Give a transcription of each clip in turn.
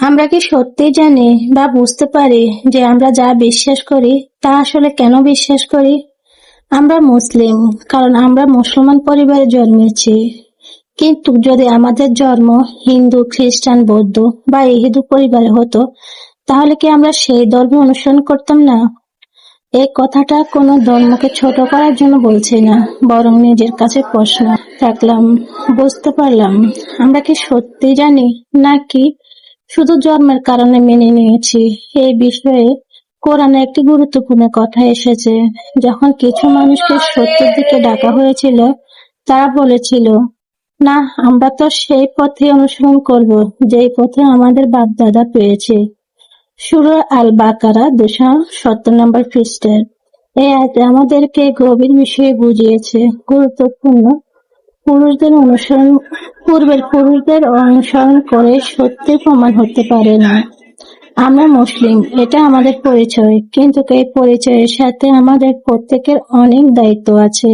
আমরা কি সত্যি জানি বা বুঝতে পারি যে আমরা যা বিশ্বাস করি তা আসলে কেন বিশ্বাস করি? আমরা মুসলিম, কারণ আমরা মুসলমান পরিবারে জন্মেছি। কিন্তু যদি আমাদের জন্ম হিন্দু, খ্রিস্টান, বৌদ্ধ বা ইহুদি পরিবারে হতো, তাহলে কি আমরা সেই ধর্ম অনুসরণ করতাম না? এই কথাটা কোনো ধর্মকে ছোট করার জন্য বলছি না, বরং নিজের কাছে প্রশ্ন রাখলাম, বুঝতে পারলাম আমরা কি সত্যি জানি নাকি শুধু জন্মের কারণে মেনে নিয়েছি। এই বিষয়ে কোরআনে একটি গুরুত্বপূর্ণ কথা এসেছে। যখন কিছু মানুষকে সত্যের দিকে ডাকা হয়েছিল, তারা বলেছিল, না, আমরা তো সেই পথে অনুসরণ করব যেই পথে আমাদের বাপ দাদা পেয়েছে। সূরা আল বাকারা 270 নম্বর পৃষ্ঠার এই আয়াত আমাদেরকে গভীর বিষয়ে বুঝিয়েছে। গুরুত্বপূর্ণ পূর্বের পুরুষদের অনুসরণ করে সত্যি প্রমাণ হতে পারে না। আমরা মুসলিম, এটা আমাদের পরিচয়, কিন্তু এই পরিচয়ের সাথে আমাদের প্রত্যেকের অনেক দায়িত্ব আছে।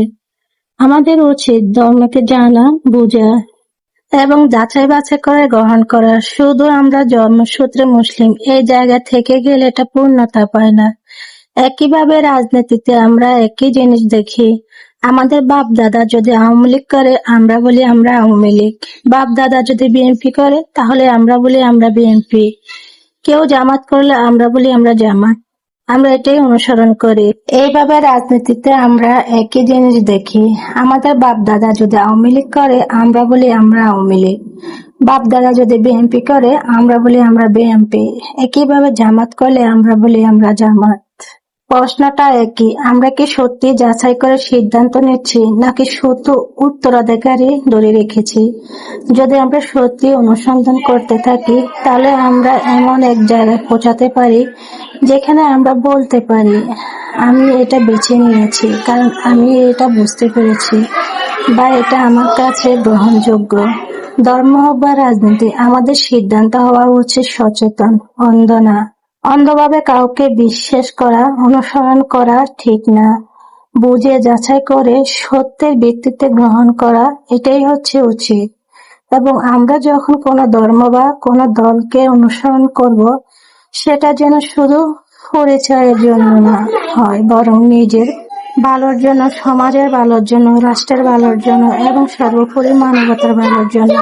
আমাদের উচিত ধর্মকে জানা, বোঝা এবং যাচাই বাছাই করে গ্রহণ করা। শুধু আমরা জন্মসূত্রে মুসলিম এই জায়গা থেকে গেলে এটা পূর্ণতা পায় না। একইভাবে রাজনীতিতে আমরা একই জিনিস দেখি। আমাদের বাপ দাদা যদি আওয়ামী লীগ করে, আমরা বলি আমরা আওয়ামী লীগ। বাপ দাদা যদি বিএনপি করে, তাহলে আমরা বলি আমরা বিএনপি। কেউ জামাত করলে আমরা বলি আমরা জামাত। আমরা এটাই অনুসরণ করি। এইভাবে রাজনীতিতে আমরা একই জিনিস দেখি। আমাদের বাপ দাদা যদি আওয়ামী লীগ করে, আমরা বলি আমরা আওয়ামী লীগ। বাপ দাদা যদি বিএনপি করে, আমরা বলি আমরা বিএনপি। একইভাবে জামাত করলে আমরা বলি আমরা জামাত। প্রশ্নটা একই, আমরা কি সত্যি যাচাই করে সিদ্ধান্ত নিচ্ছি নাকি শুধু উত্তরাধিকারী ধরে রেখেছি? যদি আমরা সত্যি অনুসন্ধান করতে থাকি, তাহলে আমরা এমন এক জায়গায় পৌঁছাতে পারি যেখানে আমরা বলতে পারি, আমি এটা বেছে নিয়েছি কারণ আমি এটা বুঝতে পেরেছি, বা এটা আমার কাছে গ্রহণযোগ্য। ধর্ম হোক বা রাজনীতি, আমাদের সিদ্ধান্ত হওয়া উচিত সচেতন, অন্ধ না। অন্ধভাবে কাউকে বিশ্বাস করা, অনুসরণ করা ঠিক না। বুঝে যাচাই করে সত্যের ভিত্তিতে গ্রহণ করা, এটাই হচ্ছে উচিত। এবং আমরা যখন কোনো ধর্ম বা কোনো দলকে অনুসরণ করব, সেটা যেন শুধু পরিচয়ের জন্য না হয়, বরং নিজের ভালোর জন্য, সমাজের ভালোর জন্য, রাষ্ট্রের ভালোর জন্য এবং সর্বোপরি মানবতার ভালোর জন্য।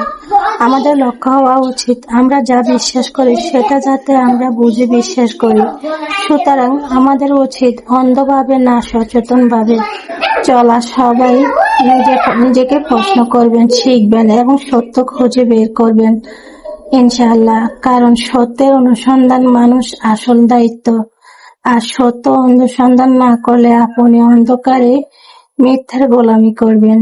আমাদের লক্ষ্য হওয়া উচিত আমরা যা বিশ্বাস করি সেটা যাতে আমরা বুঝে বিশ্বাস করি। সুতরাং আমাদের উচিত অন্ধভাবে না, সচেতনভাবে চলা। সবাই নিজেকে প্রশ্ন করবেন, শিখবেন এবং সত্য খুঁজে বের করবেন ইনশাআল্লাহ। কারণ সত্যের অনুসন্ধান মানুষ আসল দায়িত্ব। আর সত্য অনুসন্ধান না করলে আপনি অন্ধকারে মিথ্যার গোলামি করবেন।